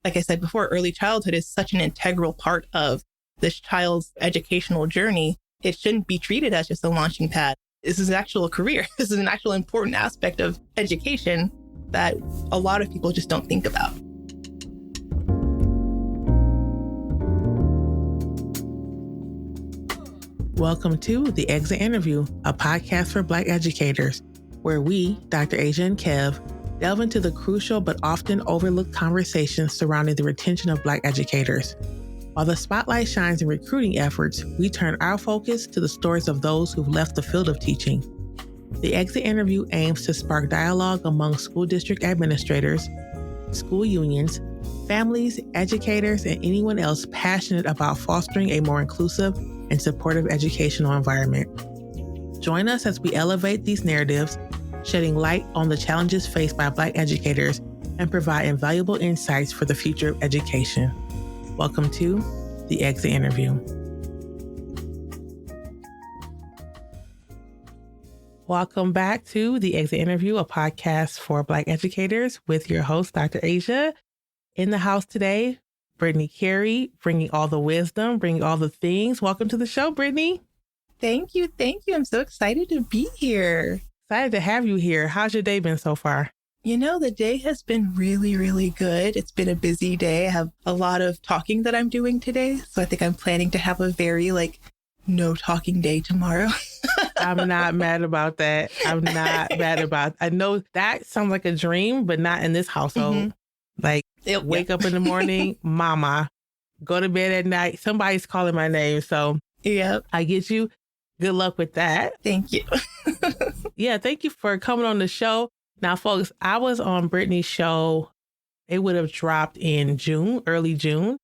like I said before, early childhood is such an integral part of this child's educational journey. It shouldn't be treated as just a launching pad. This is an actual career. This is an actual important aspect of education that a lot of people just don't think about. Welcome to The Exit Interview, a podcast for Black educators, where we, Dr. Asia and Kev, delve into the crucial but often overlooked conversations surrounding the retention of Black educators. While the spotlight shines in recruiting efforts, we turn our focus to the stories of those who've left the field of teaching. The Exit Interview aims to spark dialogue among school district administrators, school unions, families, educators, and anyone else passionate about fostering a more inclusive and supportive educational environment. Join us as we elevate these narratives, shedding light on the challenges faced by Black educators and provide invaluable insights for the future of education. Welcome to The Exit Interview. Welcome back to The Exit Interview, a podcast for Black educators with your host, Dr. Asia. In the house today, Brittney Carey, bringing all the wisdom, bringing all the things. Welcome to the show, Brittney. Thank you. I'm so excited to be here. Excited to have you here. How's your day been so far? You know, the day has been really, really good. It's been a busy day. I have a lot of talking that I'm doing today. So I think I'm planning to have a very no talking day tomorrow. I'm not mad about that. I know that sounds like a dream, but not in this household. Mm-hmm. Wake up in the morning, mama, go to bed at night. Somebody's calling my name. So I get you. Good luck with that. Thank you. Yeah, thank you for coming on the show. Now, folks, I was on Brittney's show. It would have dropped in June, early June.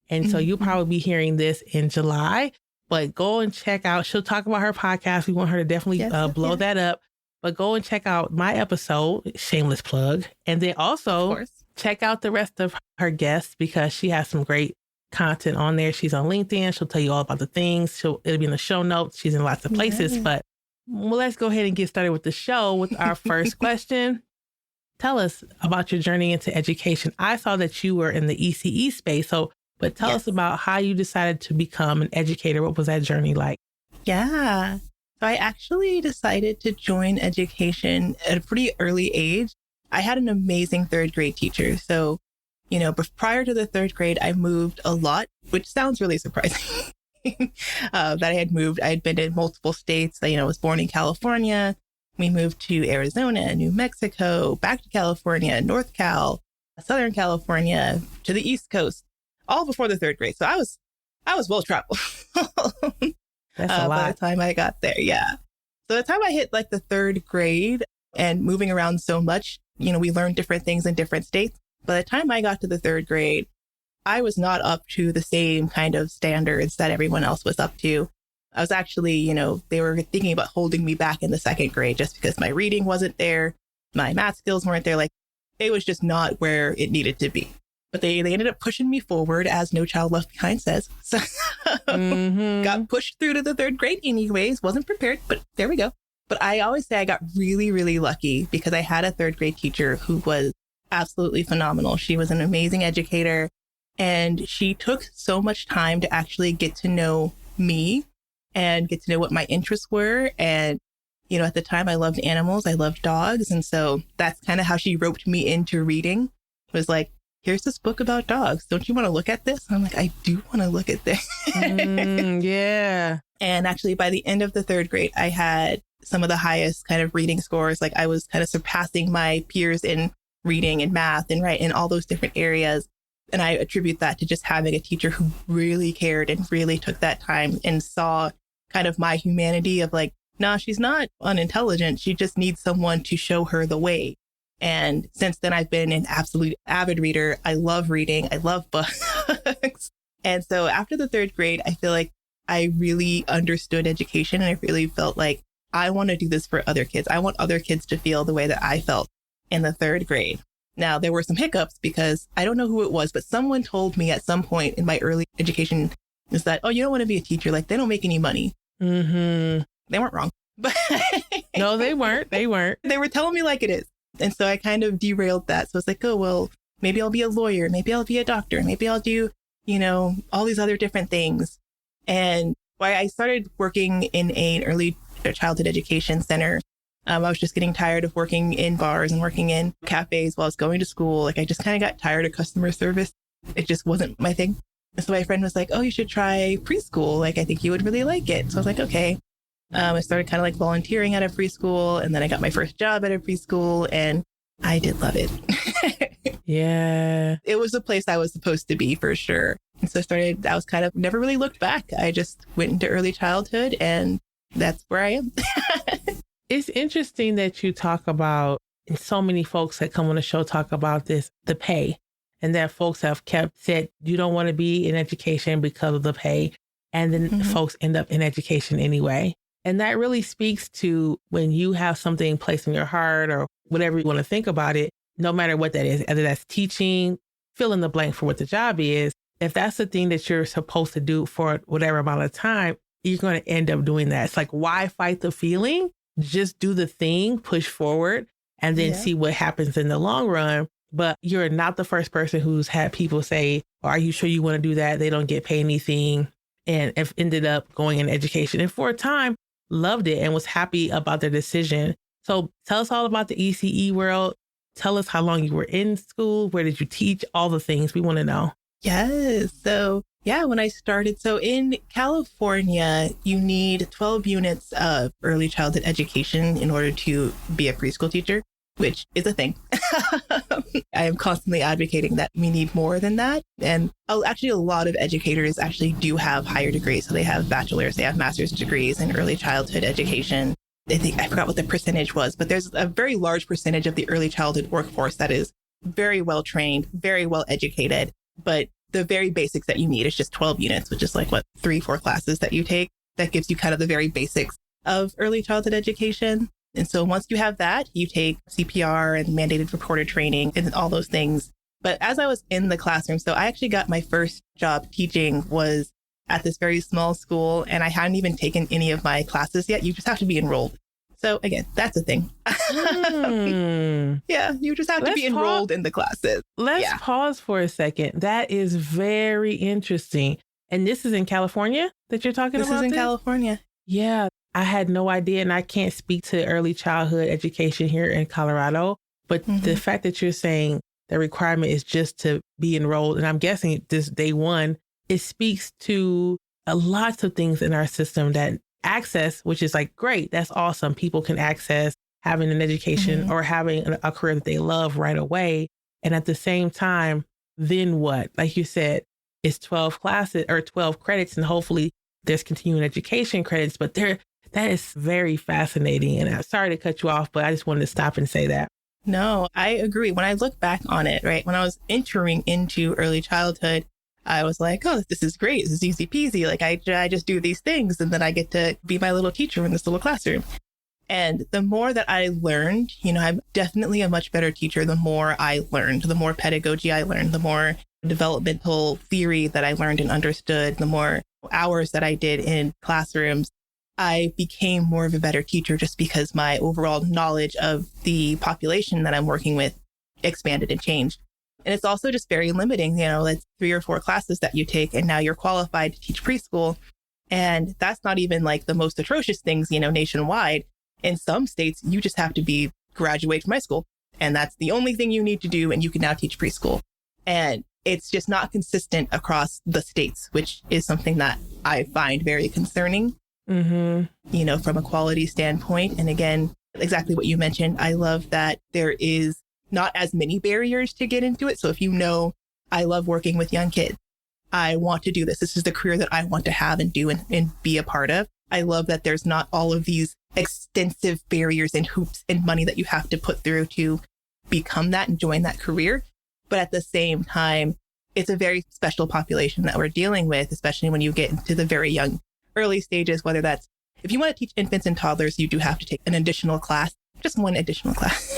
And so you'll probably be hearing this in July. But go and check out, she'll talk about her podcast. We want her to definitely blow that up. But go and check out my episode, shameless plug. And then also check out the rest of her guests because she has some great content on there. She's on LinkedIn. She'll tell you all about the things. It'll be in the show notes. She's in lots of places. But let's go ahead and get started with the show with our first question. Tell us about your journey into education. I saw that you were in the ECE space. But tell us about how you decided to become an educator. What was that journey like? Yeah. So I actually decided to join education at a pretty early age. I had an amazing third grade teacher. So, but prior to the third grade, I moved a lot, which sounds really surprising. That I had moved. I had been in multiple states. I was born in California. We moved to Arizona, New Mexico, back to California, North Cal, Southern California, to the East Coast, all before the third grade. So I was well traveled. That's a lot. By the time I got there. Yeah. So the time I hit the third grade and moving around so much, we learned different things in different states. By the time I got to the third grade, I was not up to the same kind of standards that everyone else was up to. I was actually, they were thinking about holding me back in the second grade just because my reading wasn't there. My math skills weren't there. It was just not where it needed to be. But they ended up pushing me forward, as No Child Left Behind says. So got pushed through to the third grade anyways. Wasn't prepared, but there we go. But I always say I got really, really lucky because I had a third grade teacher who was absolutely phenomenal. She was an amazing educator. And she took so much time to actually get to know me and get to know what my interests were. And, at the time I loved animals, I loved dogs. And so that's kind of how she roped me into reading. It was like, here's this book about dogs. Don't you want to look at this? And I'm like, I do want to look at this. Yeah. And actually by the end of the third grade, I had some of the highest kind of reading scores. I was kind of surpassing my peers in reading and math and in all those different areas. And I attribute that to just having a teacher who really cared and really took that time and saw kind of my humanity of no, she's not unintelligent. She just needs someone to show her the way. And since then, I've been an absolute avid reader. I love reading. I love books. And so after the third grade, I feel like I really understood education. And I really felt like I want to do this for other kids. I want other kids to feel the way that I felt in the third grade. Now, there were some hiccups because I don't know who it was, but someone told me at some point in my early education is that, oh, you don't want to be a teacher. They don't make any money. Mm-hmm. They weren't wrong. But no, they weren't. They were telling me like it is. And so I kind of derailed that. So it's oh, well, maybe I'll be a lawyer, maybe I'll be a doctor, maybe I'll do, all these other different things. And why I started working in an early childhood education center. I was just getting tired of working in bars and working in cafes while I was going to school. Like, I just kind of got tired of customer service. It just wasn't my thing. And so my friend was like, oh, you should try preschool. Like, I think you would really like it. So I was like, okay. I started kind of like volunteering at a preschool, and then I got my first job at a preschool, and I did love it. Yeah. It was the place I was supposed to be for sure. And so I was kind of never really looked back. I just went into early childhood, and that's where I am. It's interesting that you talk about, and so many folks that come on the show talk about this, the pay, and that folks have said you don't want to be in education because of the pay. And then folks end up in education anyway. And that really speaks to when you have something placed in your heart or whatever you want to think about it, no matter what that is, whether that's teaching, fill in the blank for what the job is. If that's the thing that you're supposed to do for whatever amount of time, you're going to end up doing that. It's like, why fight the feeling? Just do the thing, push forward, and then see what happens in the long run. But you're not the first person who's had people say, are you sure you want to do that? They don't get paid anything, and have ended up going in education. And for a time, loved it and was happy about their decision. So tell us all about the ECE world. Tell us how long you were in school. Where did you teach? All the things we want to know. Yes. So when I started, so in California, you need 12 units of early childhood education in order to be a preschool teacher, which is a thing. I am constantly advocating that we need more than that. And actually, a lot of educators actually do have higher degrees. So they have bachelor's, they have master's degrees in early childhood education. I forgot what the percentage was, but there's a very large percentage of the early childhood workforce that is very well trained, very well educated. But the very basics that you need is just 12 units, which is like 3-4 classes that you take. That gives you kind of the very basics of early childhood education. And so once you have that, you take CPR and mandated reporter training and all those things. But as I was in the classroom, so I actually got my first job teaching was at this very small school, and I hadn't even taken any of my classes yet. You just have to be enrolled. So again, that's a thing. Yeah, you just have to be enrolled in the classes. Let's pause for a second. That is very interesting. And this is in California that you're talking about? This is in California. Yeah, I had no idea, and I can't speak to early childhood education here in Colorado. But the fact that you're saying the requirement is just to be enrolled, and I'm guessing this day one, it speaks to lots of things in our system that access, which is like, great, that's awesome. People can access having an education or having a career that they love right away. And at the same time, then what? Like you said, it's 12 classes or 12 credits, and hopefully there's continuing education credits, but that is very fascinating. And I'm sorry to cut you off, but I just wanted to stop and say that. No, I agree. When I look back on it, right, when I was entering into early childhood, I was like, oh, this is great. This is easy peasy. Like, I just do these things, and then I get to be my little teacher in this little classroom. And the more that I learned, I'm definitely a much better teacher. The more I learned, the more pedagogy I learned, the more developmental theory that I learned and understood, the more hours that I did in classrooms, I became more of a better teacher just because my overall knowledge of the population that I'm working with expanded and changed. And it's also just very limiting. It's 3 or 4 classes that you take, and now you're qualified to teach preschool. And that's not even like the most atrocious things, nationwide. In some states, you just have to graduate from high school, and that's the only thing you need to do. And you can now teach preschool. And it's just not consistent across the states, which is something that I find very concerning, from a quality standpoint. And again, exactly what you mentioned. I love that there is not as many barriers to get into it. So if I love working with young kids, I want to do this. This is the career that I want to have and do and be a part of. I love that there's not all of these extensive barriers and hoops and money that you have to put through to become that and join that career. But at the same time, it's a very special population that we're dealing with, especially when you get into the very young, early stages, whether that's, if you want to teach infants and toddlers, you do have to take an additional class, just one additional class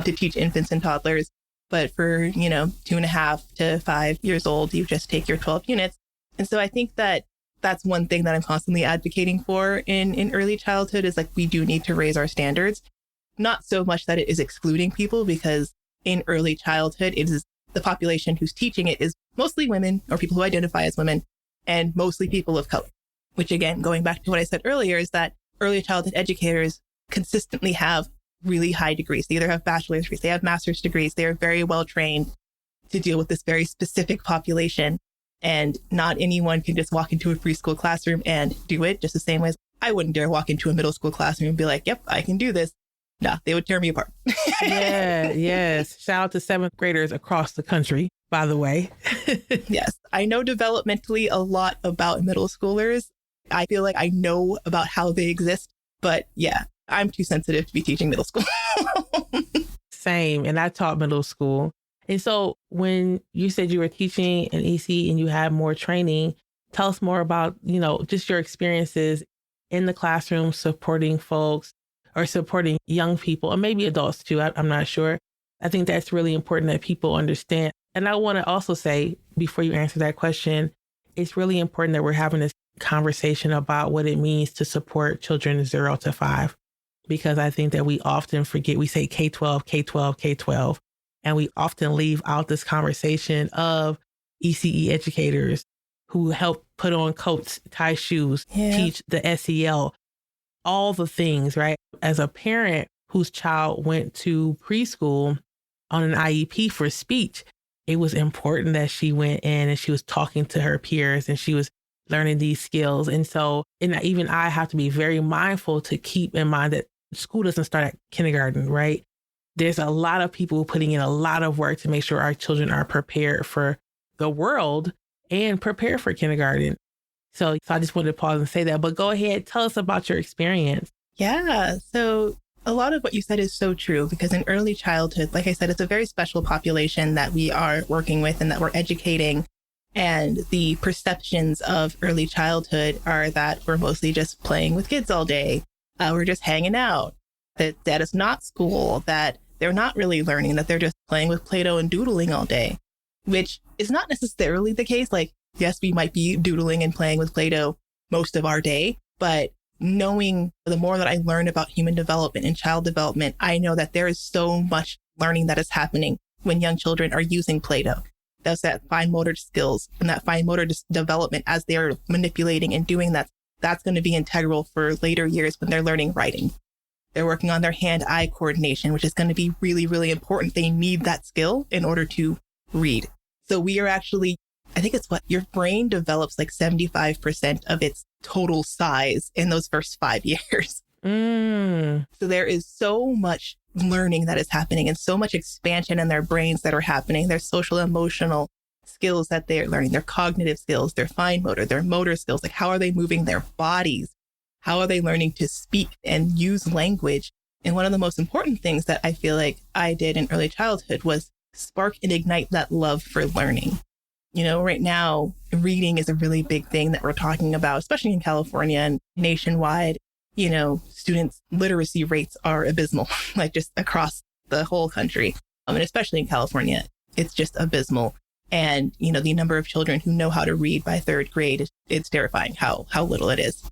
to teach infants and toddlers. But for, 2.5 to 5 years old, you just take your 12 units. And so I think that that's one thing that I'm constantly advocating for in early childhood is like, we do need to raise our standards. Not so much that it is excluding people, because in early childhood, it is the population who's teaching it is mostly women or people who identify as women and mostly people of color, which again, going back to what I said earlier, is that early childhood educators consistently have really high degrees. They either have bachelor's degrees, they have master's degrees. They are very well trained to deal with this very specific population. And not anyone can just walk into a preschool classroom and do it, just the same way as I wouldn't dare walk into a middle school classroom and be like, yep, I can do this. No, they would tear me apart. Yes. Shout out to seventh graders across the country, by the way. Yes. I know developmentally a lot about middle schoolers. I feel like I know about how they exist, but yeah, I'm too sensitive to be teaching middle school. Same. And I taught middle school. And so when you said you were teaching an EC and you had more training, tell us more about, just your experiences in the classroom, supporting folks or supporting young people, or maybe adults too. I'm not sure. I think that's really important that people understand. And I want to also say, before you answer that question, it's really important that we're having this conversation about what it means to support children 0 to 5, because I think that we often forget, we say K-12, K-12, K-12, and we often leave out this conversation of ECE educators who help put on coats, tie shoes, teach the SEL, all the things, right? As a parent whose child went to preschool on an IEP for speech, it was important that she went in and she was talking to her peers and she was learning these skills. And so, and even I have to be very mindful to keep in mind that school doesn't start at kindergarten, right? There's a lot of people putting in a lot of work to make sure our children are prepared for the world and prepared for kindergarten. So I just wanted to pause and say that, but go ahead, tell us about your experience. Yeah. So a lot of what you said is so true, because in early childhood, like I said, it's a very special population that we are working with and that we're educating. And the perceptions of early childhood are that we're mostly just playing with kids all day. We're just hanging out, that is not school, that they're not really learning, that they're just playing with Play-Doh and doodling all day, which is not necessarily the case. Like, yes, we might be doodling and playing with Play-Doh most of our day, but knowing the more that I learn about human development and child development, I know that there is so much learning that is happening when young children are using Play-Doh. That's that fine motor skills and that fine motor development as they're manipulating and doing that. That's going to be integral for later years when they're learning writing. They're working on their hand-eye coordination, which is going to be really, really important. They need that skill in order to read. So we are actually, I think it's what your brain develops like 75% of its total size in those first 5 years. So there is so much learning that is happening and so much expansion in their brains that are happening. Their social emotional skills that they're learning, their cognitive skills, their fine motor, their motor skills, like how are they moving their bodies? How are they learning to speak and use language? And one of the most important things that I feel like I did in early childhood was spark and ignite that love for learning. Right now, reading is a really big thing that we're talking about, especially in California and nationwide. Students' literacy rates are abysmal, like just across the whole country. And especially in California, it's just abysmal. And, the number of children who know how to read by third grade, it's terrifying how little it is.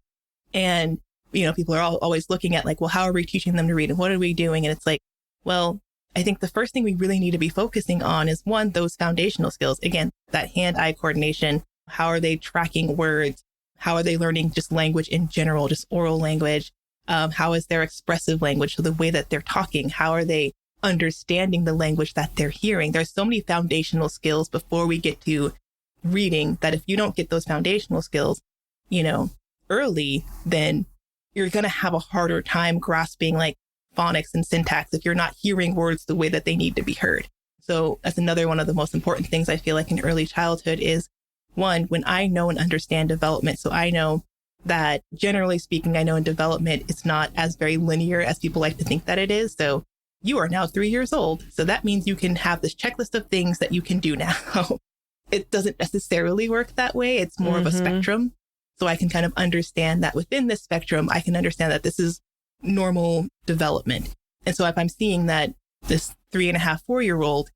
And, people are always looking at like, well, how are we teaching them to read and what are we doing? And it's like, well, I think the first thing we really need to be focusing on is one, those foundational skills. Again, that hand-eye coordination. How are they tracking words? How are they learning just language in general, just oral language? How is their expressive language? So the way that they're talking, how are they understanding the language that they're hearing? There's so many foundational skills before we get to reading that if you don't get those foundational skills, early, then you're going to have a harder time grasping like phonics and syntax if you're not hearing words the way that they need to be heard. So that's another one of the most important things I feel like in early childhood is one, when I know and understand development. So I know that generally speaking, I know in development, it's not as very linear as people like to think that it is. So you are now 3 years old. So that means you can have this checklist of things that you can do now. It doesn't necessarily work that way. It's more of a spectrum. So I can kind of understand that within this spectrum, I can understand that this is normal development. And so if I'm seeing that this 3.5, 4-year-old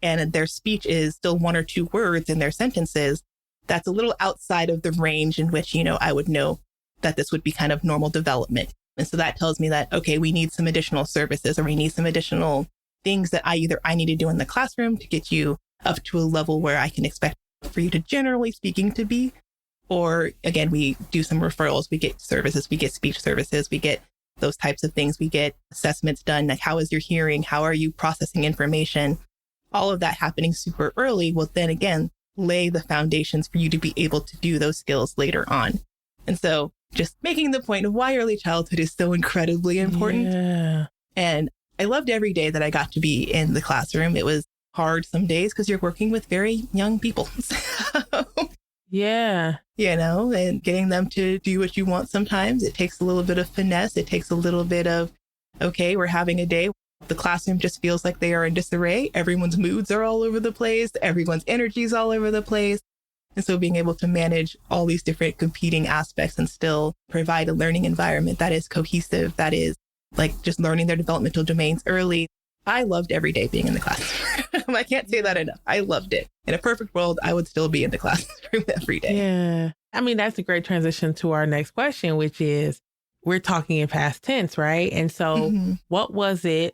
and their speech is still 1 or 2 words in their sentences, that's a little outside of the range in which, I would know that this would be kind of normal development. And so that tells me that, okay, we need some additional services or we need some additional things that I need to do in the classroom to get you up to a level where I can expect for you to generally speaking to be. Or again, we do some referrals, we get services, we get speech services, we get those types of things. We get assessments done. Like, how is your hearing? How are you processing information? All of that happening super early will then again lay the foundations for you to be able to do those skills later on. And so just making the point of why early childhood is so incredibly important. Yeah. And I loved every day that I got to be in the classroom. It was hard some days because you're working with very young people. Yeah. You know, and getting them to do what you want sometimes. It takes a little bit of finesse. It takes a little bit of, okay, we're having a day. The classroom just feels like they are in disarray. Everyone's moods are all over the place. Everyone's energy is all over the place. And so being able to manage all these different competing aspects and still provide a learning environment that is cohesive, that is like just learning their developmental domains early. I loved every day being in the classroom. I can't say that enough. I loved it. In a perfect world, I would still be in the classroom every day. Yeah. I mean, that's a great transition to our next question, which is we're talking in past tense, right? And so what was it?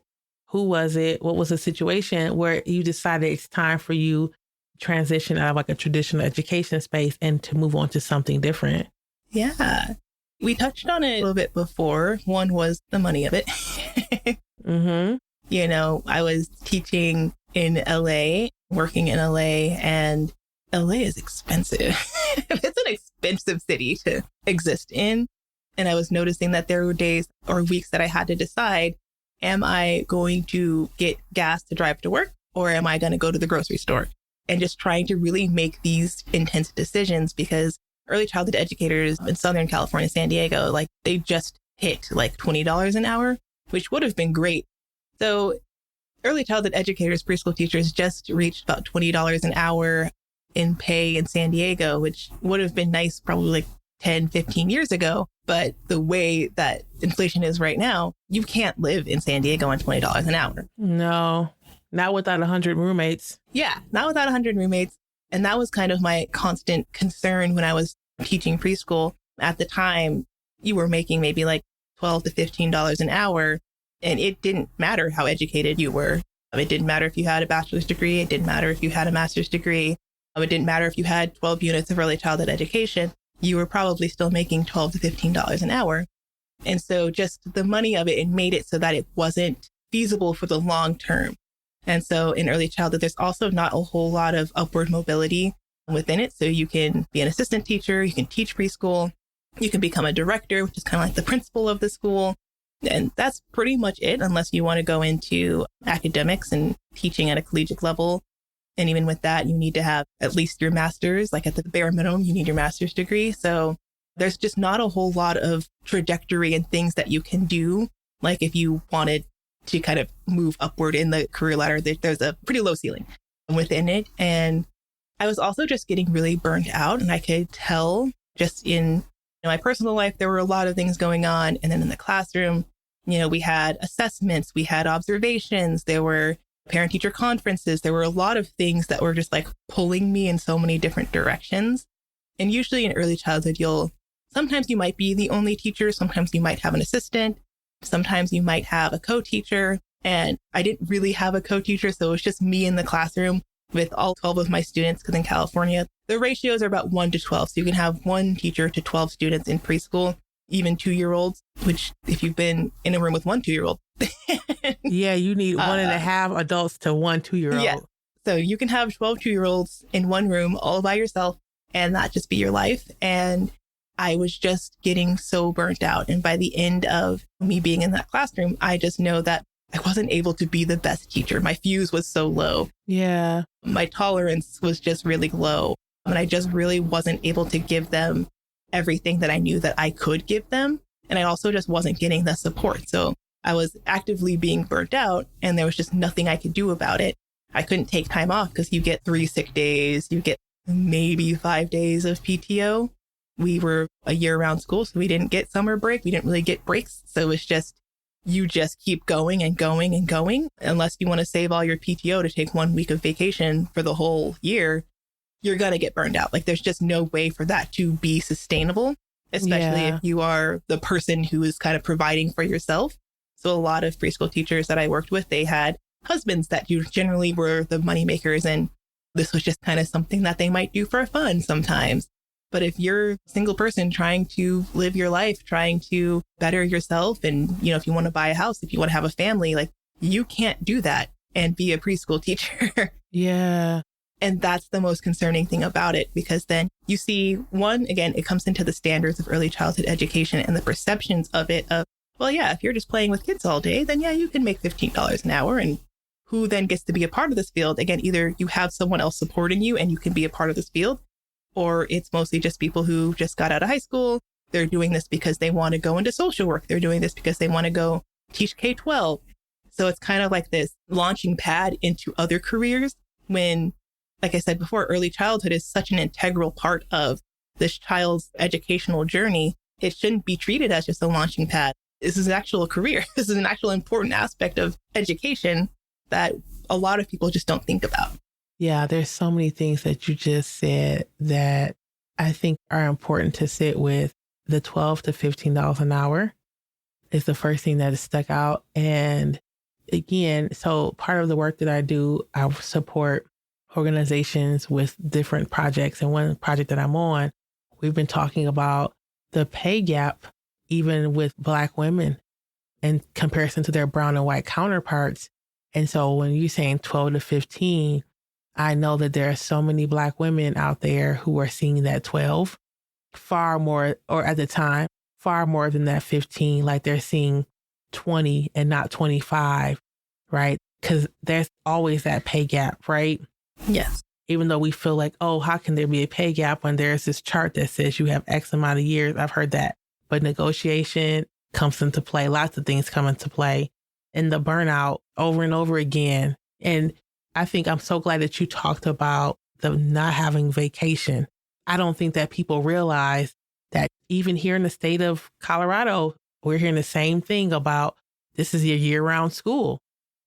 Who was it? What was the situation where you decided it's time for you to transition out of like a traditional education space and to move on to something different? Yeah. We touched on it a little bit before. One was the money of it. You know, I was teaching in LA, working in LA, and LA is expensive. It's an expensive city to exist in. And I was noticing that there were days or weeks that I had to decide, am I going to get gas to drive to work, or am I going to go to the grocery store? And just trying to really make these intense decisions, because early childhood educators in Southern California, San Diego, like they just hit like $20 an hour, which would have been great. So early childhood educators, preschool teachers just reached about $20 an hour in pay in San Diego, which would have been nice probably like 10, 15 years ago. But the way that inflation is right now, you can't live in San Diego on $20 an hour. No, not without 100 roommates. Yeah, not without 100 roommates. And that was kind of my constant concern when I was teaching preschool. At the time, you were making maybe like $12 to $15 an hour. And it didn't matter how educated you were. It didn't matter if you had a bachelor's degree. It didn't matter if you had a master's degree. It didn't matter if you had 12 units of early childhood education. You were probably still making $12 to $15 an hour. And so just the money of it made it so that it wasn't feasible for the long term. And so in early childhood, there's also not a whole lot of upward mobility within it. So you can be an assistant teacher, you can teach preschool, you can become a director, which is kind of like the principal of the school. And that's pretty much it, unless you want to go into academics and teaching at a collegiate level. And even with that, you need to have at least your master's, like at the bare minimum, you need your master's degree. So there's just not a whole lot of trajectory and things that you can do. Like if you wanted to kind of move upward in the career ladder, there's a pretty low ceiling within it. And I was also just getting really burnt out. And I could tell just in my personal life, there were a lot of things going on. And then in the classroom, we had assessments, we had observations, there were parent-teacher conferences. There were a lot of things that were just like pulling me in so many different directions. And usually in early childhood, sometimes you might be the only teacher. Sometimes you might have an assistant. Sometimes you might have a co-teacher. And I didn't really have a co-teacher. So it was just me in the classroom with all 12 of my students. Because in California, the ratios are about 1 to 12. So you can have one teacher to 12 students in preschool, even 2-year-olds, which if you've been in a room with one 2-year-old. Yeah, you need 1.5 adults to one 2-year-old. Yeah. So you can have 12 2-year-olds in one room all by yourself and that just be your life. And I was just getting so burnt out. And by the end of me being in that classroom, I just know that I wasn't able to be the best teacher. My fuse was so low. Yeah. My tolerance was just really low. And I just really wasn't able to give them everything that I knew that I could give them. And I also just wasn't getting the support. So I was actively being burnt out and there was just nothing I could do about it. I couldn't take time off because you get 3 sick days, you get maybe 5 days of PTO. We were a year-round school, so we didn't get summer break. We didn't really get breaks. So it's just, you just keep going and going and going. Unless you want to save all your PTO to take 1 week of vacation for the whole year, you're going to get burned out. Like there's just no way for that to be sustainable, especially if you are the person who is kind of providing for yourself. So a lot of preschool teachers that I worked with, they had husbands that generally were the money makers and this was just kind of something that they might do for fun sometimes. But if you're a single person trying to live your life, trying to better yourself, and, if you want to buy a house, if you want to have a family, like, you can't do that and be a preschool teacher. Yeah. And that's the most concerning thing about it, because then you see, one, again, it comes into the standards of early childhood education and the perceptions of it of, well, yeah, if you're just playing with kids all day, then yeah, you can make $15 an hour. And who then gets to be a part of this field? Again, either you have someone else supporting you and you can be a part of this field, or it's mostly just people who just got out of high school. They're doing this because they want to go into social work. They're doing this because they want to go teach K-12. So it's kind of like this launching pad into other careers when, like I said before, early childhood is such an integral part of this child's educational journey. It shouldn't be treated as just a launching pad. This is an actual career. This is an actual important aspect of education that a lot of people just don't think about. Yeah, there's so many things that you just said that I think are important to sit with. The $12 to $15 an hour is the first thing that has stuck out. And again, so part of the work that I do, I support organizations with different projects. And one project that I'm on, we've been talking about the pay gap, even with Black women in comparison to their brown and white counterparts. And so when you're saying 12 to 15, I know that there are so many Black women out there who are seeing that 12 far more, or at the time, far more than that 15, like they're seeing 20 and not 25, right? Because there's always that pay gap, right? Yes. Even though we feel like, oh, how can there be a pay gap when there's this chart that says you have X amount of years? I've heard that. But negotiation comes into play. Lots of things come into play. And the burnout over and over again. And I think I'm so glad that you talked about the not having vacation. I don't think that people realize that even here in the state of Colorado, we're hearing the same thing about this is your year-round school.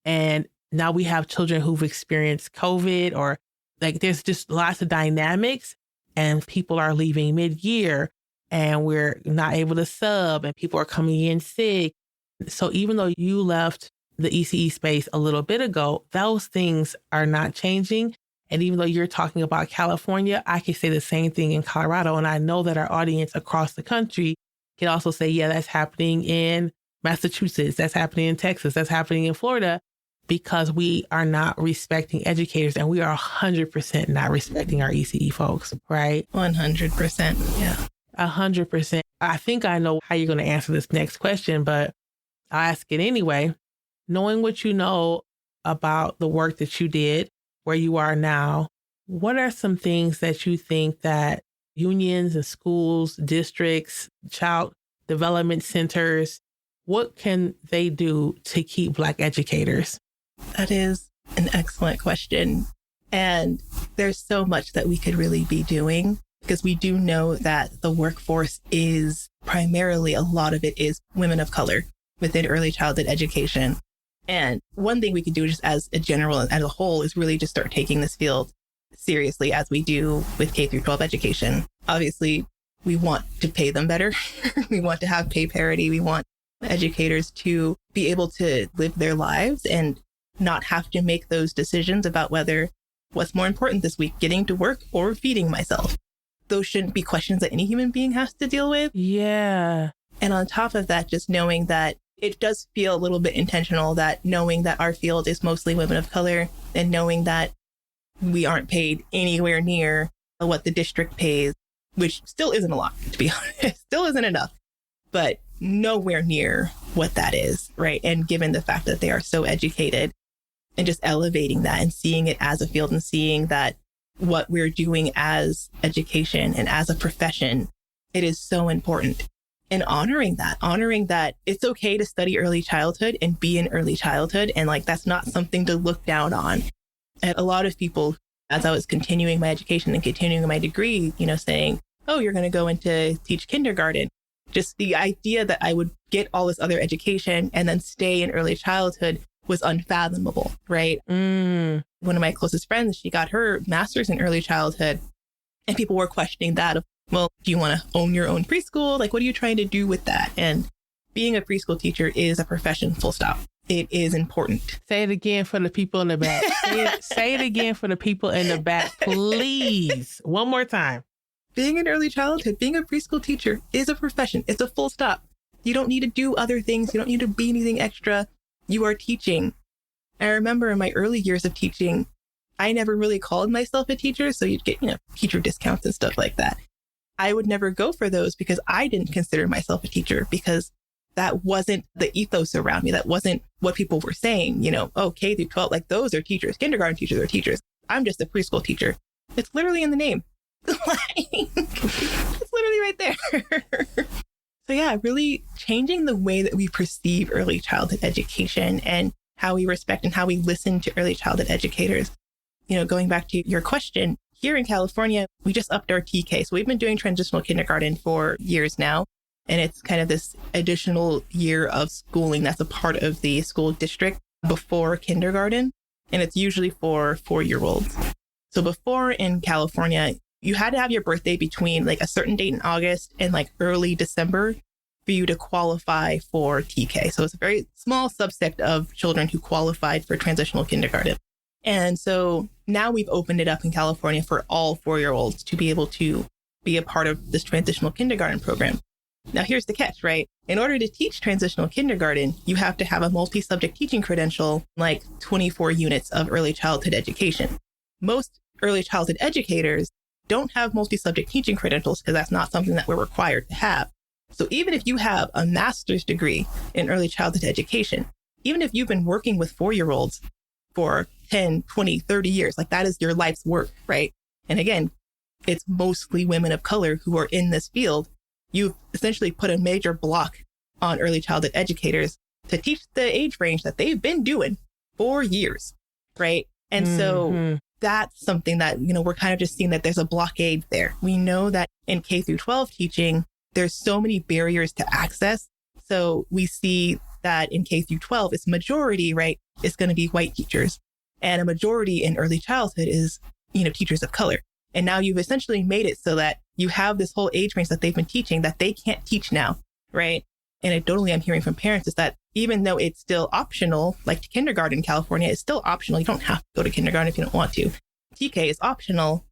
And now we have children who've experienced COVID, or like there's just lots of dynamics, and people are leaving mid-year and we're not able to sub and people are coming in sick. So even though you left the ECE space a little bit ago, those things are not changing. And even though you're talking about California, I can say the same thing in Colorado. And I know that our audience across the country can also say, yeah, that's happening in Massachusetts, that's happening in Texas, that's happening in Florida, because we are not respecting educators, and we are 100% not respecting our ECE folks, right? 100%. Yeah. 100%. I think I know how you're going to answer this next question, but I'll ask it anyway. Knowing what you know about the work that you did, where you are now, what are some things that you think that unions and schools, districts, child development centers, what can they do to keep Black educators? That is an excellent question. And there's so much that we could really be doing, because we do know that the workforce is primarily, a lot of it is women of color within early childhood education. And one thing we could do just as a general and as a whole is really just start taking this field seriously, as we do with K through 12 education. Obviously, we want to pay them better. We want to have pay parity. We want educators to be able to live their lives and not have to make those decisions about whether what's more important this week, getting to work or feeding myself. Those shouldn't be questions that any human being has to deal with. Yeah. And on top of that, just knowing that it does feel a little bit intentional, that knowing that our field is mostly women of color, and knowing that we aren't paid anywhere near what the district pays, which still isn't a lot, to be honest, still isn't enough, but nowhere near what that is, right? And given the fact that they are so educated, and just elevating that and seeing it as a field and seeing that what we're doing as education and as a profession, it is so important. And honoring that it's okay to study early childhood and be in early childhood. And like, that's not something to look down on. And a lot of people, as I was continuing my education and continuing my degree, saying, oh, you're going to go into teach kindergarten. Just the idea that I would get all this other education and then stay in early childhood was unfathomable, right? One of my closest friends, she got her master's in early childhood, and people were questioning that. Well, do you want to own your own preschool? Like, what are you trying to do with that? And being a preschool teacher is a profession, full stop. it is important. Say it again for the people in the back. Say it again for the people in the back, please. One more time. Being in early childhood, being a preschool teacher is a profession. It's a full stop. You don't need to do other things. You don't need to be anything extra. You are teaching. I remember in my early years of teaching, I never really called myself a teacher. So you'd get, teacher discounts and stuff like that. I would never go for those because I didn't consider myself a teacher, because that wasn't the ethos around me. That wasn't what people were saying, K through 12, like those are teachers. Kindergarten teachers are teachers. I'm just a preschool teacher. It's literally in the name. It's literally right there. So yeah, really changing the way that we perceive early childhood education and how we respect and how we listen to early childhood educators. Going back to your question, here in California, we just upped our TK. So we've been doing transitional kindergarten for years now. And it's kind of this additional year of schooling that's a part of the school district before kindergarten. And it's usually for 4-year-olds. So before in California, you had to have your birthday between like a certain date in August and like early December for you to qualify for TK. So it's a very small subset of children who qualified for transitional kindergarten. And so now we've opened it up in California for all 4-year-olds to be able to be a part of this transitional kindergarten program. Now, here's the catch, right? In order to teach transitional kindergarten, you have to have a multi-subject teaching credential, like 24 units of early childhood education. Most early childhood educators don't have multi-subject teaching credentials because that's not something that we're required to have. So even if you have a master's degree in early childhood education, even if you've been working with 4-year-olds for 10, 20, 30 years, like that is your life's work, right? And again, it's mostly women of color who are in this field. You've essentially put a major block on early childhood educators to teach the age range that they've been doing for years, right? And so that's something that, we're kind of just seeing that there's a blockade there. We know that in K through 12 teaching, there's so many barriers to access. So we see that in K through 12, it's majority, right? It's going to be white teachers. And a majority in early childhood is, teachers of color. And now you've essentially made it so that you have this whole age range that they've been teaching that they can't teach now, right? And anecdotally, I'm hearing from parents is that even though it's still optional, like kindergarten in California is still optional. You don't have to go to kindergarten if you don't want to. TK is optional,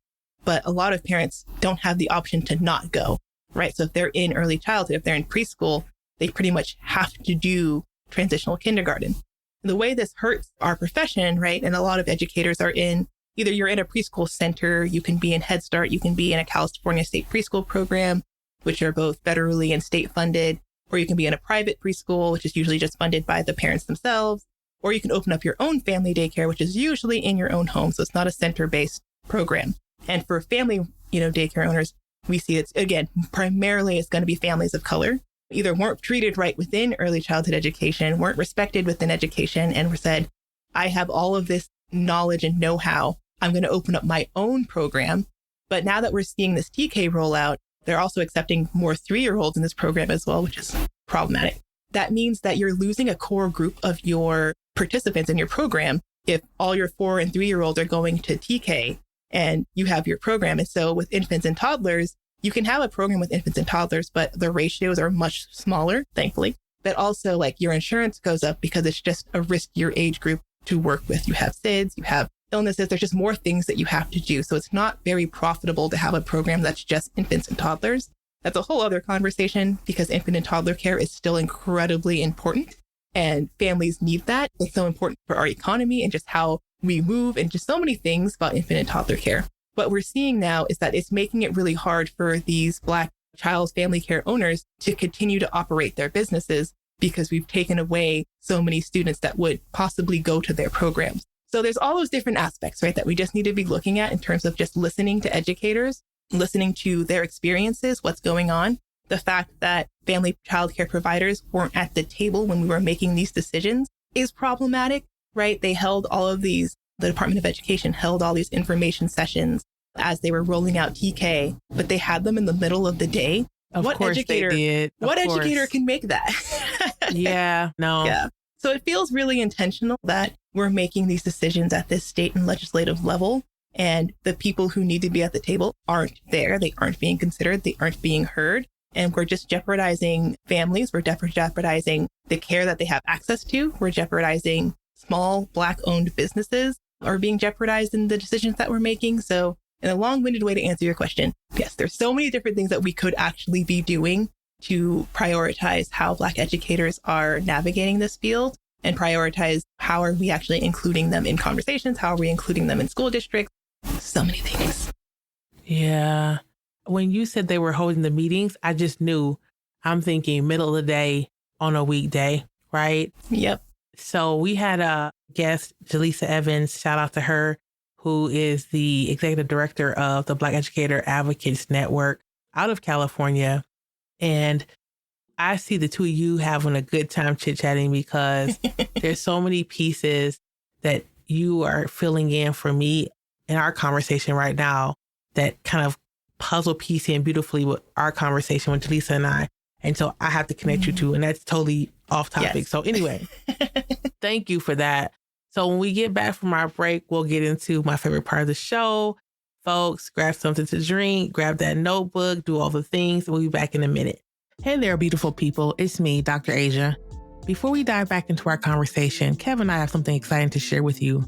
but a lot of parents don't have the option to not go, right? So if they're in early childhood, if they're in preschool, they pretty much have to do transitional kindergarten. The way this hurts our profession, right? And a lot of educators are in, either you're in a preschool center, you can be in Head Start, you can be in a California state preschool program, which are both federally and state funded, or you can be in a private preschool, which is usually just funded by the parents themselves, or you can open up your own family daycare, which is usually in your own home. So it's not a center-based program. And for family, daycare owners, we see it's, again, primarily it's going to be families of color, either weren't treated right within early childhood education, weren't respected within education, and were said, I have all of this knowledge and know-how. I'm going to open up my own program. But now that we're seeing this TK rollout, they're also accepting more 3-year-olds in this program as well, which is problematic. That means that you're losing a core group of your participants in your program if all your 4 and 3-year-olds are going to TK and you have your program. And so with infants and toddlers, you can have a program with infants and toddlers, but the ratios are much smaller, thankfully. But also like your insurance goes up because it's just a riskier age group to work with. You have SIDS, you have illnesses, there's just more things that you have to do. So it's not very profitable to have a program that's just infants and toddlers. That's a whole other conversation because infant and toddler care is still incredibly important and families need that. It's so important for our economy and just how we move and just so many things about infant and toddler care. What we're seeing now is that it's making it really hard for these Black child family care owners to continue to operate their businesses because we've taken away so many students that would possibly go to their programs. So there's all those different aspects, right, that we just need to be looking at in terms of just listening to educators, listening to their experiences, what's going on. The fact that family child care providers weren't at the table when we were making these decisions is problematic, right? They held all of these, the Department of Education held all these information sessions as they were rolling out TK, but they had them in the middle of the day. Of course educator, they did. What educator can make that? Yeah, no. Yeah. So it feels really intentional that we're making these decisions at this state and legislative level, and the people who need to be at the table aren't there. They aren't being considered. They aren't being heard. And we're just jeopardizing families. We're jeopardizing the care that they have access to. We're jeopardizing small Black-owned businesses are being jeopardized in the decisions that we're making. So in a long-winded way to answer your question, yes, there's so many different things that we could actually be doing to prioritize how Black educators are navigating this field and prioritize how are we actually including them in conversations? How are we including them in school districts? So many things. Yeah. When you said they were holding the meetings, I just knew. I'm thinking middle of the day on a weekday, right? Yep. So we had a guest, Jaleesa Evans, shout out to her, who is the executive director of the Black Educator Advocates Network out of California. And I see the two of you having a good time chit-chatting because there's so many pieces that you are filling in for me in our conversation right now that kind of puzzle piece in beautifully with our conversation with Jaleesa and I. And so I have to connect you two, and that's totally off topic. Yes. So anyway, thank you for that. So when we get back from our break, we'll get into my favorite part of the show. Folks, grab something to drink, grab that notebook, do all the things. We'll be back in a minute. Hey there, beautiful people. It's me, Dr. Asia. Before we dive back into our conversation, Kev and I have something exciting to share with you.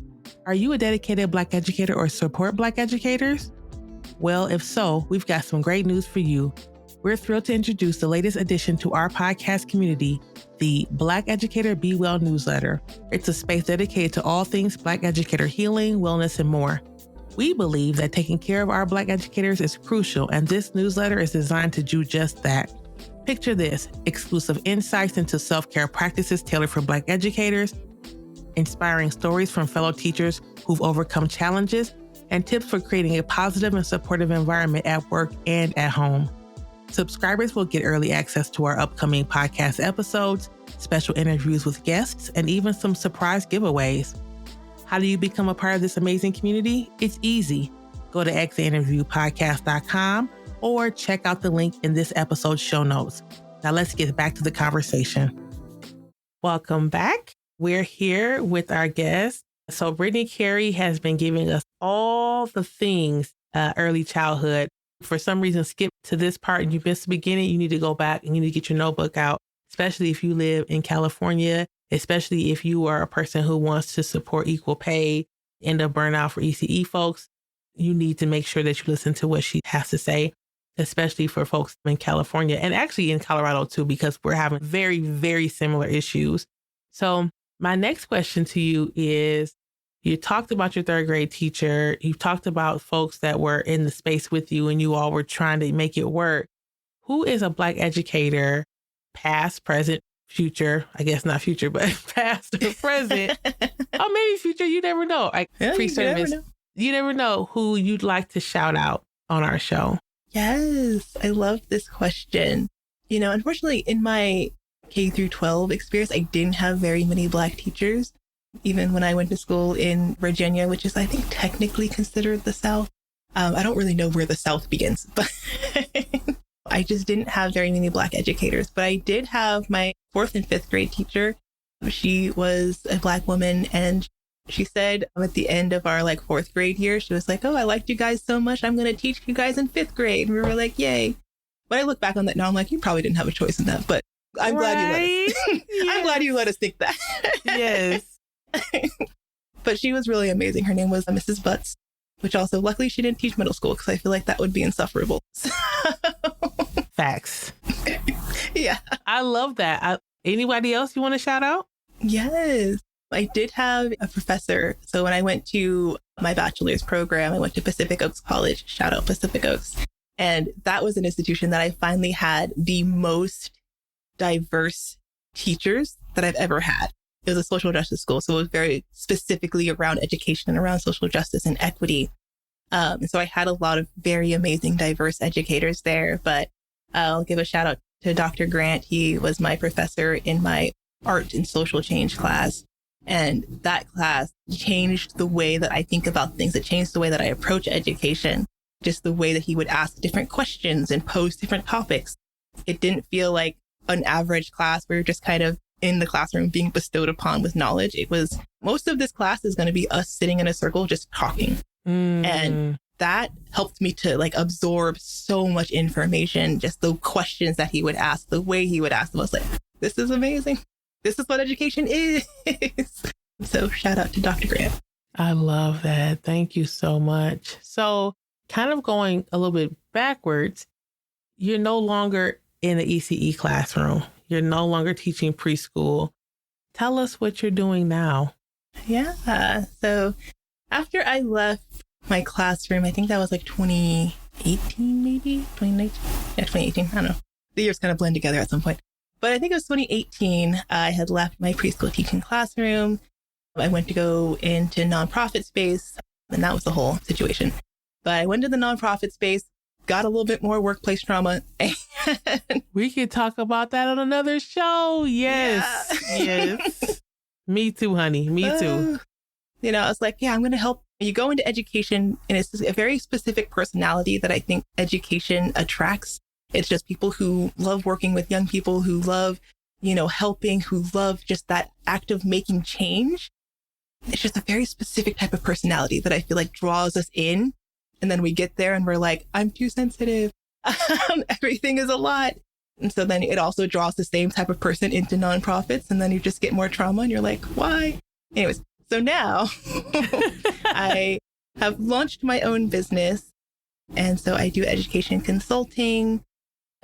Are you a dedicated Black educator or support Black educators? Well, if so, we've got some great news for you. We're thrilled to introduce the latest addition to our podcast community, the Black Educator Be Well newsletter. It's a space dedicated to all things Black educator healing, wellness, and more. We believe that taking care of our Black educators is crucial, and this newsletter is designed to do just that. Picture this: exclusive insights into self-care practices tailored for Black educators, inspiring stories from fellow teachers who've overcome challenges, and tips for creating a positive and supportive environment at work and at home. Subscribers will get early access to our upcoming podcast episodes, special interviews with guests, and even some surprise giveaways. How do you become a part of this amazing community? It's easy. Go to exitinterviewpodcast.com or check out the link in this episode's show notes. Now let's get back to the conversation. Welcome back. We're here with our guest. So Brittney Carey has been giving us all the things early childhood. For some reason, skip to this part and you missed the beginning. You need to go back and you need to get your notebook out, especially if you live in California, especially if you are a person who wants to support equal pay, end up burnout for ECE folks. You need to make sure that you listen to what she has to say, especially for folks in California and actually in Colorado too, because we're having very, very similar issues. So my next question to you is, you talked about your third grade teacher. You talked about folks that were in the space with you and you all were trying to make it work. Who is a Black educator, past, present, future? I guess not future, but past or present. Or maybe future. You never know. Pre-service. You never know who you'd like to shout out on our show. Yes, I love this question. You know, unfortunately, in my K through 12 experience, I didn't have very many Black teachers. Even when I went to school in Virginia, which is, I think, technically considered the South. I don't really know where the South begins, but I just didn't have very many Black educators. But I did have my 4th and 5th grade teacher. She was a Black woman, and she said at the end of our 4th grade year, she was like, "Oh, I liked you guys so much. I'm going to teach you guys in 5th grade." And we were like, "Yay!" But I look back on that now, I'm like, you probably didn't have a choice in that. But I'm glad you let us. Yes. I'm glad you let us think that. Yes. But she was really amazing. Her name was Mrs. Butts, which also, luckily, she didn't teach middle school because I feel like that would be insufferable. Facts. Yeah. I love that. Anybody else you want to shout out? Yes. I did have a professor. So when I went to my bachelor's program, I went to Pacific Oaks College. Shout out Pacific Oaks. And that was an institution that I finally had the most diverse teachers that I've ever had. It was a social justice school, so it was very specifically around education and around social justice and equity. And so I had a lot of very amazing, diverse educators there. But I'll give a shout out to Dr. Grant. He was my professor in my art and social change class. And that class changed the way that I think about things. It changed the way that I approach education, just the way that he would ask different questions and pose different topics. It didn't feel like an average class where you're just kind of in the classroom being bestowed upon with knowledge. It was, most of this class is going to be us sitting in a circle just talking. And that helped me to like absorb so much information. Just the questions that he would ask, the way he would ask them, I was like, this is amazing. This is what education is. So shout out to Dr. Grant. I love that. Thank you so much. So kind of going a little bit backwards, you're no longer in the ECE classroom. You're no longer teaching preschool. Tell us what you're doing now. Yeah. So after I left my classroom, I think that was like 2018, maybe 2019. Yeah, 2018. I don't know. The years kind of blend together at some point. But I think it was 2018. I had left my preschool teaching classroom. I went to go into nonprofit space, and that was the whole situation. But I went to the nonprofit space, got a little bit more workplace trauma. And we could talk about that on another show. Yes. Yeah. Yes. Me too, honey. Me too. You know, I was like, yeah, I'm going to help. You go into education, and it's a very specific personality that I think education attracts. It's just people who love working with young people, who love, you know, helping, who love just that act of making change. It's just a very specific type of personality that I feel like draws us in. And then we get there and we're like, I'm too sensitive. Everything is a lot. And so then it also draws the same type of person into nonprofits. And then you just get more trauma and you're like, why? Anyways, so now I have launched my own business. And so I do education consulting.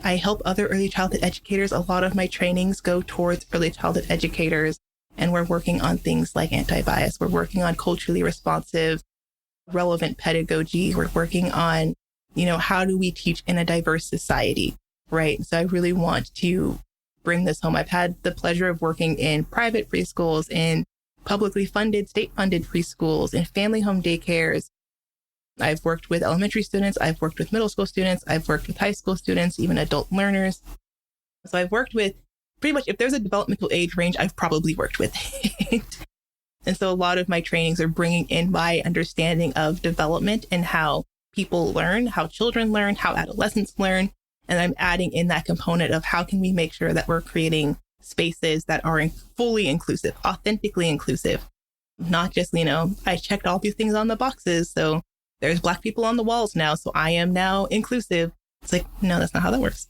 I help other early childhood educators. A lot of my trainings go towards early childhood educators. And we're working on things like anti-bias. We're working on culturally responsive, relevant pedagogy. We're working on, you know, how do we teach in a diverse society, right? So I really want to bring this home. I've had the pleasure of working in private preschools, in publicly funded, state-funded preschools, in family home daycares. I've worked with elementary students. I've worked with middle school students. I've worked with high school students, even adult learners. So I've worked with pretty much, if there's a developmental age range, I've probably worked with it. And so a lot of my trainings are bringing in my understanding of development and how people learn, how children learn, how adolescents learn. And I'm adding in that component of how can we make sure that we're creating spaces that are fully inclusive, authentically inclusive, not just, you know, I checked all these things on the boxes. So there's Black people on the walls now, so I am now inclusive. It's like, no, that's not how that works.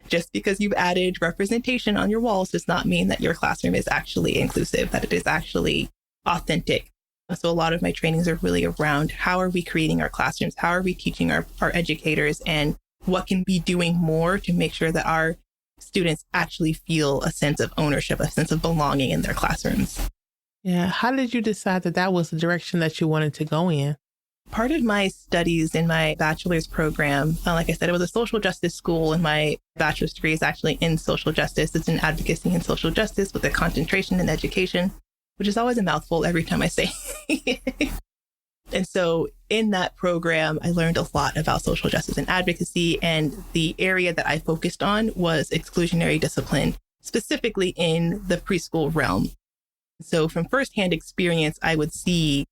Just because you've added representation on your walls does not mean that your classroom is actually inclusive, that it is actually authentic. So a lot of my trainings are really around how are we creating our classrooms? How are we teaching our educators? And what can we be doing more to make sure that our students actually feel a sense of ownership, a sense of belonging in their classrooms? Yeah. How did you decide that that was the direction that you wanted to go in? Part of my studies in my bachelor's program, like I said, it was a social justice school, and my bachelor's degree is actually in social justice. It's in advocacy and social justice with a concentration in education, which is always a mouthful every time I say it. And so in that program, I learned a lot about social justice and advocacy. And the area that I focused on was exclusionary discipline, specifically in the preschool realm. So from firsthand experience, I would see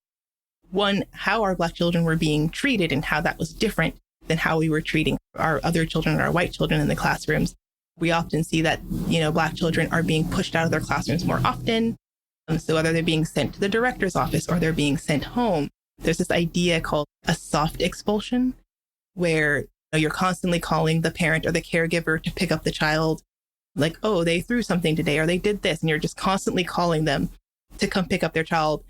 one, how our Black children were being treated and how that was different than how we were treating our other children and our white children in the classrooms. We often see that, you know, Black children are being pushed out of their classrooms more often. So whether they're being sent to the director's office or they're being sent home, there's this idea called a soft expulsion, where, you know, you're constantly calling the parent or the caregiver to pick up the child, like, oh, they threw something today or they did this. And you're just constantly calling them to come pick up their child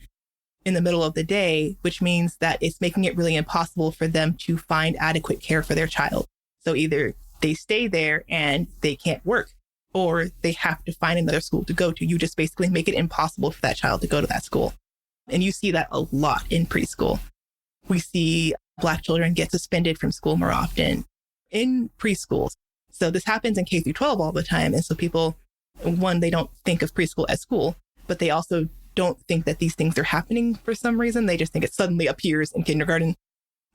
in the middle of the day, which means that it's making it really impossible for them to find adequate care for their child. So either they stay there and they can't work, or they have to find another school to go to. You just basically make it impossible for that child to go to that school. And you see that a lot in preschool. We see Black children get suspended from school more often in preschools. So this happens in K through 12 all the time. And so people, one, they don't think of preschool as school, but they also don't think that these things are happening for some reason. They just think it suddenly appears in kindergarten.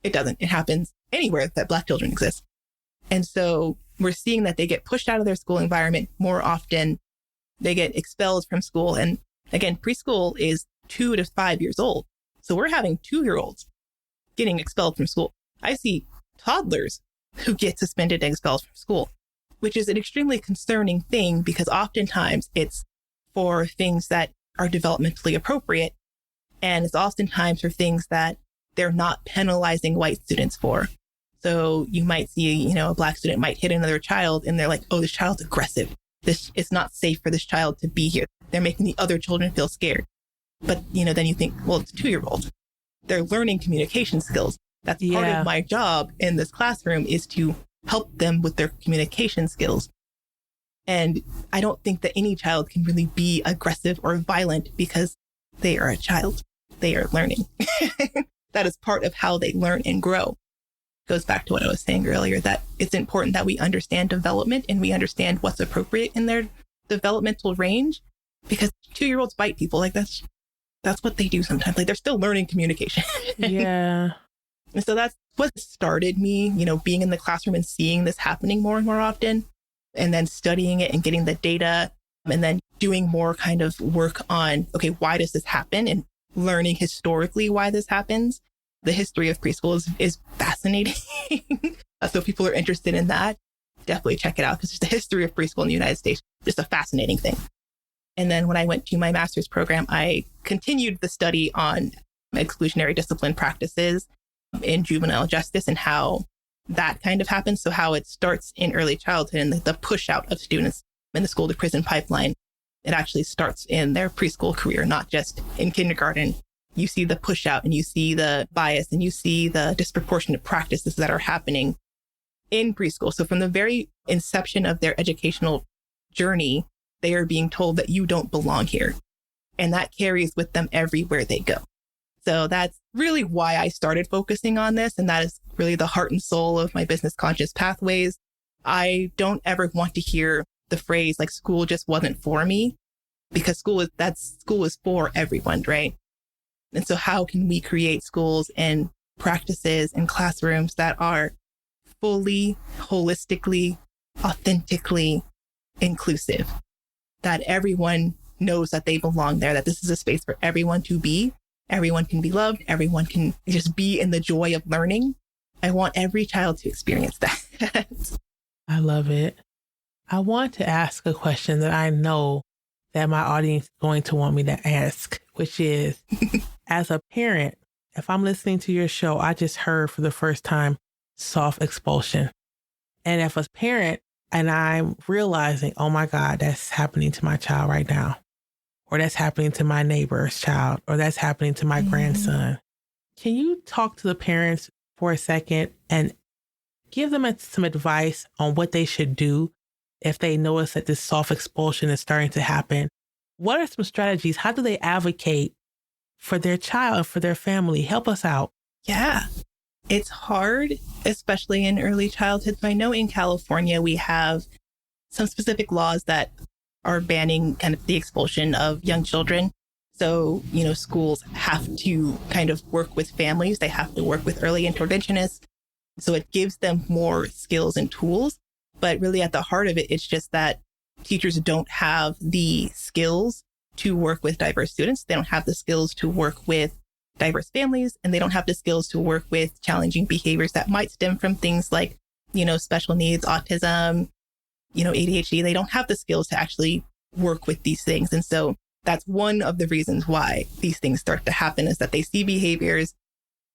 It doesn't. It happens anywhere that Black children exist. And so we're seeing that they get pushed out of their school environment more often. They get expelled from school. And again, preschool is 2 to 5 years old. So we're having 2-year-olds getting expelled from school. I see toddlers who get suspended and expelled from school, which is an extremely concerning thing because oftentimes it's for things that are developmentally appropriate. And it's oftentimes for things that they're not penalizing white students for. So you might see, a Black student might hit another child and they're like, oh, this child's aggressive. It's not safe for this child to be here. They're making the other children feel scared. But, then you think, well, it's a 2-year-old. They're learning communication skills. That's part of my job in this classroom, is to help them with their communication skills. And I don't think that any child can really be aggressive or violent because they are a child. They are learning. That is part of how they learn and grow. Goes back to what I was saying earlier, that it's important that we understand development and we understand what's appropriate in their developmental range, because 2-year-olds bite people. Like that's what they do sometimes. Like they're still learning communication. Yeah. And so that's what started me, being in the classroom and seeing this happening more and more often, and then studying it and getting the data, and then doing more kind of work on, okay, why does this happen? And learning historically why this happens. The history of preschool is fascinating. So if people are interested in that, definitely check it out, because it's the history of preschool in the United States. Just a fascinating thing. And then when I went to my master's program, I continued the study on exclusionary discipline practices in juvenile justice and how that kind of happens. So how it starts in early childhood and the push out of students in the school to prison pipeline. It actually starts in their preschool career, not just in kindergarten. You see the push out and you see the bias and you see the disproportionate practices that are happening in preschool. So from the very inception of their educational journey, they are being told that you don't belong here. And that carries with them everywhere they go. So that's really why I started focusing on this. And that is really the heart and soul of my business conscious pathways. I don't ever want to hear the phrase like school just wasn't for me, because school is for everyone, right? And so how can we create schools and practices and classrooms that are fully, holistically, authentically inclusive, that everyone knows that they belong there, that this is a space for everyone to be, everyone can be loved, everyone can just be in the joy of learning. I want every child to experience that. I love it. I want to ask a question that I know that my audience is going to want me to ask, which is, as a parent, if I'm listening to your show, I just heard for the first time, soft expulsion. And if a parent and I'm realizing, oh my God, that's happening to my child right now, or that's happening to my neighbor's child, or that's happening to my grandson. Can you talk to the parents for a second and give them some advice on what they should do if they notice that this soft expulsion is starting to happen? What are some strategies? How do they advocate for their child, for their family? Help us out. Yeah, it's hard, especially in early childhood. So I know in California, we have some specific laws that are banning kind of the expulsion of young children. So, schools have to kind of work with families. They have to work with early interventionists. So it gives them more skills and tools. But really at the heart of it, it's just that teachers don't have the skills to work with diverse students. They don't have the skills to work with diverse families, and they don't have the skills to work with challenging behaviors that might stem from things like, special needs, autism, ADHD. They don't have the skills to actually work with these things. And so that's one of the reasons why these things start to happen, is that they see behaviors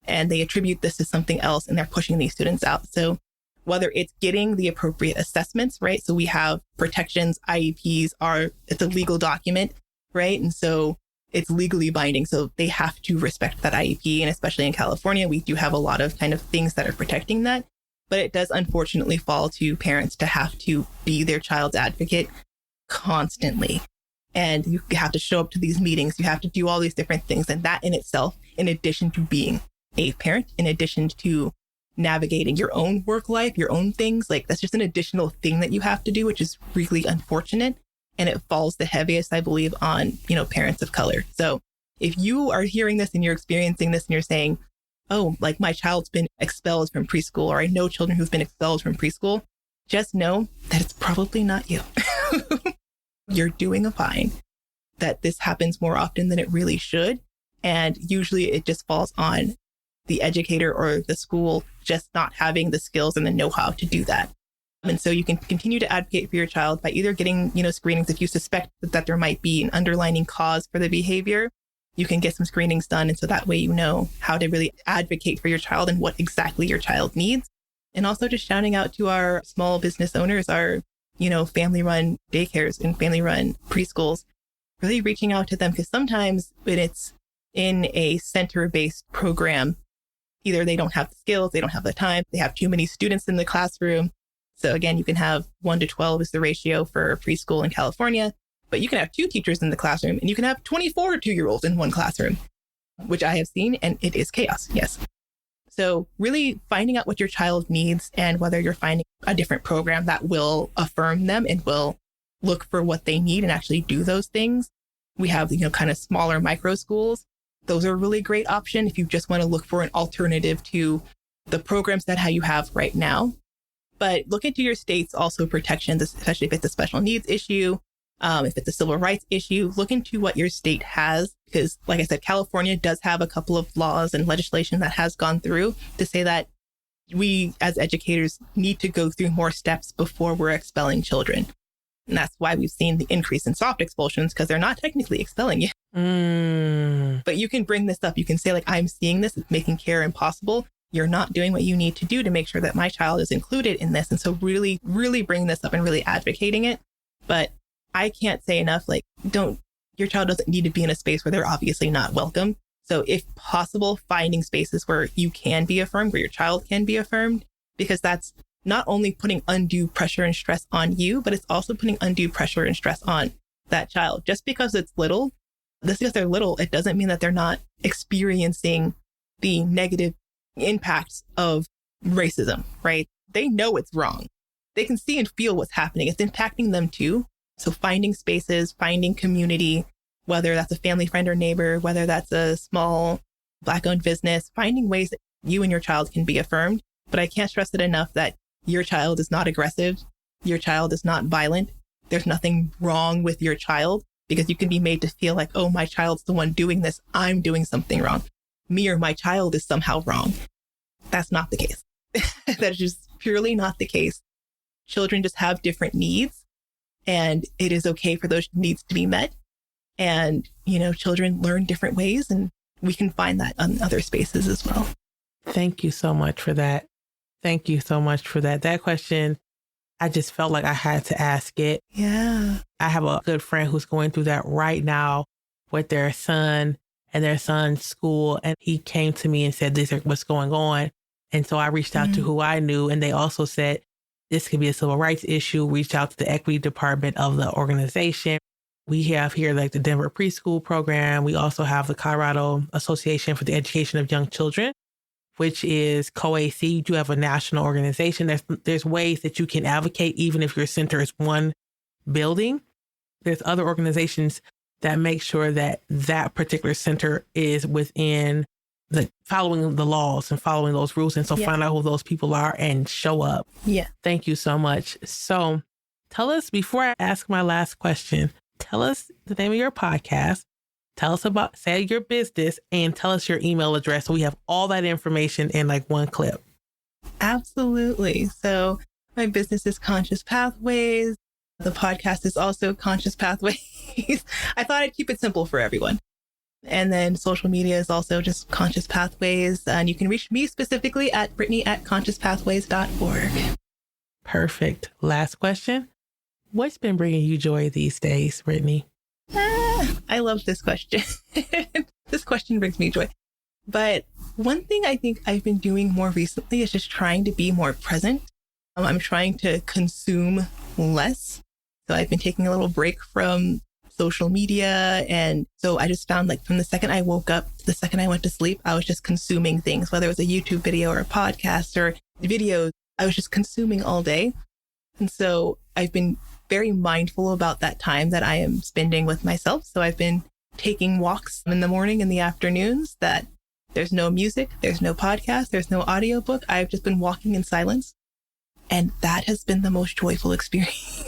and they attribute this to something else and they're pushing these students out. So whether it's getting the appropriate assessments, right? So we have protections, IEPs it's a legal document, right? And so it's legally binding. So they have to respect that IEP. And especially in California, we do have a lot of kind of things that are protecting that. But it does unfortunately fall to parents to have to be their child's advocate constantly. And you have to show up to these meetings. You have to do all these different things. And that in itself, in addition to being a parent, in addition to navigating your own work life, your own things, like that's just an additional thing that you have to do, which is really unfortunate. And it falls the heaviest, I believe, on, parents of color. So if you are hearing this and you're experiencing this and you're saying, oh, like my child's been expelled from preschool, or I know children who've been expelled from preschool, just know that it's probably not you. You're doing fine, that this happens more often than it really should. And usually it just falls on the educator or the school just not having the skills and the know-how to do that. And so you can continue to advocate for your child by either getting, screenings if you suspect that there might be an underlying cause for the behavior, you can get some screenings done. And so that way, you know how to really advocate for your child and what exactly your child needs. And also just shouting out to our small business owners, our, family run daycares and family run preschools, really reaching out to them. Because sometimes when it's in a center-based program, either they don't have the skills, they don't have the time, they have too many students in the classroom. So again, you can have 1 to 12 is the ratio for preschool in California, but you can have 2 teachers in the classroom and you can have 24 2-year-olds in one classroom, which I have seen, and it is chaos. Yes. So really finding out what your child needs and whether you're finding a different program that will affirm them and will look for what they need and actually do those things. We have, kind of smaller micro schools. Those are a really great option if you just want to look for an alternative to the programs that you have right now. But look into your state's also protections, especially if it's a special needs issue, if it's a civil rights issue. Look into what your state has, because like I said, California does have a couple of laws and legislation that has gone through to say that we as educators need to go through more steps before we're expelling children. And that's why we've seen the increase in soft expulsions, because they're not technically expelling you. But you can bring this up. You can say, like, I'm seeing this, it's making care impossible. You're not doing what you need to do to make sure that my child is included in this. And so really, really bring this up and really advocating it. But I can't say enough, like, your child doesn't need to be in a space where they're obviously not welcome. So if possible, finding spaces where you can be affirmed, where your child can be affirmed, because that's not only putting undue pressure and stress on you, but it's also putting undue pressure and stress on that child. Just because it's little, because they're little, it doesn't mean that they're not experiencing the negative impacts of racism, right? They know it's wrong. They can see and feel what's happening. It's impacting them too. So finding spaces, finding community, whether that's a family friend or neighbor, whether that's a small Black-owned business, finding ways that you and your child can be affirmed. But I can't stress it enough that your child is not aggressive. Your child is not violent. There's nothing wrong with your child, because you can be made to feel like, oh, my child's the one doing this. I'm doing something wrong. Me or my child is somehow wrong. That's not the case. That is just purely not the case. Children just have different needs, and it is okay for those needs to be met. And, children learn different ways, and we can find that on other spaces as well. Thank you so much for that. Thank you so much for that. That question, I just felt like I had to ask it. Yeah. I have a good friend who's going through that right now with their son and their son's school. And he came to me and said, this is what's going on. And so I reached out to who I knew. And they also said, this could be a civil rights issue. Reached out to the equity department of the organization. We have here like the Denver preschool program. We also have the Colorado Association for the Education of Young Children, which is COAC. You do have a national organization. There's ways that you can advocate, even if your center is one building. There's other organizations that make sure that that particular center is within following the laws and following those rules. And so find out who those people are and show up. Yeah. Thank you so much. So tell us, before I ask my last question, tell us the name of your podcast. Tell us say your business, and tell us your email address, so we have all that information in like one clip. Absolutely. So my business is Conscious Pathways. The podcast is also Conscious Pathways. I thought I'd keep it simple for everyone. And then social media is also just Conscious Pathways. And you can reach me specifically at Brittney@consciouspathways.org. Perfect. Last question. What's been bringing you joy these days, Brittney? I love this question. This question brings me joy. But one thing I think I've been doing more recently is just trying to be more present. I'm trying to consume less. So I've been taking a little break from social media. And so I just found, like, from the second I woke up to the second I went to sleep, I was just consuming things, whether it was a YouTube video or a podcast or videos. I was just consuming all day. And so I've been very mindful about that time that I am spending with myself. So I've been taking walks in the morning and the afternoons that there's no music, there's no podcast, there's no audiobook. I've just been walking in silence. And that has been the most joyful experience.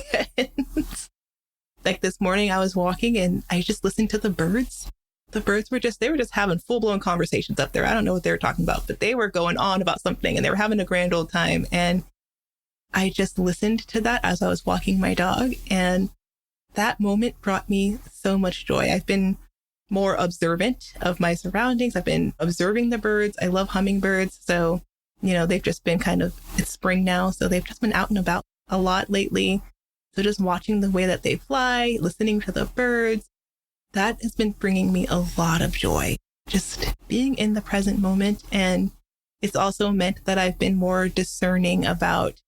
Like this morning I was walking and I just listened to the birds. The birds were just having full-blown conversations up there. I don't know what they were talking about, but they were going on about something and they were having a grand old time. And I just listened to that as I was walking my dog. And that moment brought me so much joy. I've been more observant of my surroundings. I've been observing the birds. I love hummingbirds. So, they've just been it's spring now. So they've just been out and about a lot lately. So just watching the way that they fly, listening to the birds, that has been bringing me a lot of joy. Just being in the present moment. And it's also meant that I've been more discerning about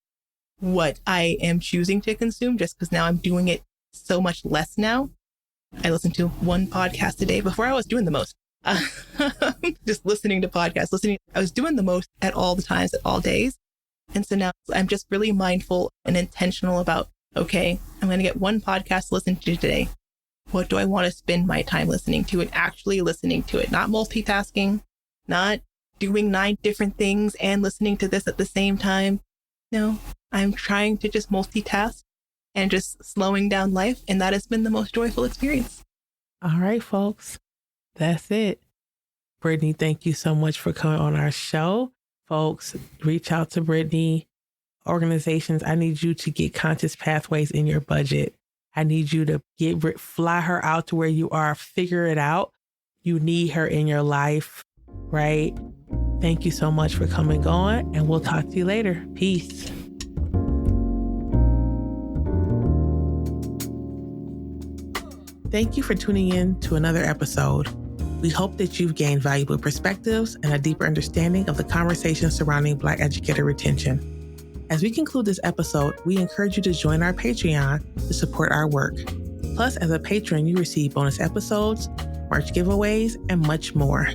what I am choosing to consume, just because now I'm doing it so much less now. I listen to one podcast a day. Before I was doing the most. Just listening to podcasts, I was doing the most at all the times, at all days. And so now I'm just really mindful and intentional about, okay, I'm going to get one podcast to listen to today. What do I want to spend my time listening to and actually listening to it? Not multitasking, not doing 9 different things and listening to this at the same time. No, I'm trying to just multitask and just slowing down life. And that has been the most joyful experience. All right, folks. That's it. Brittney, thank you so much for coming on our show. Folks, reach out to Brittney. Organizations, I need you to get Conscious Pathways in your budget. I need you to fly her out to where you are, figure it out. You need her in your life, right? Thank you so much for coming on, and we'll talk to you later. Peace. Thank you for tuning in to another episode. We hope that you've gained valuable perspectives and a deeper understanding of the conversation surrounding Black educator retention. As we conclude this episode, we encourage you to join our Patreon to support our work. Plus, as a patron, you receive bonus episodes, merch giveaways, and much more.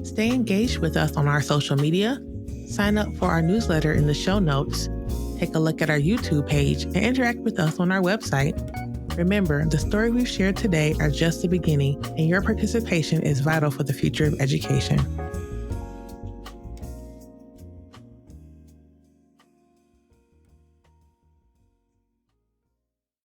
Stay engaged with us on our social media, sign up for our newsletter in the show notes, take a look at our YouTube page, and interact with us on our website. Remember, the stories we've shared today are just the beginning, and your participation is vital for the future of education.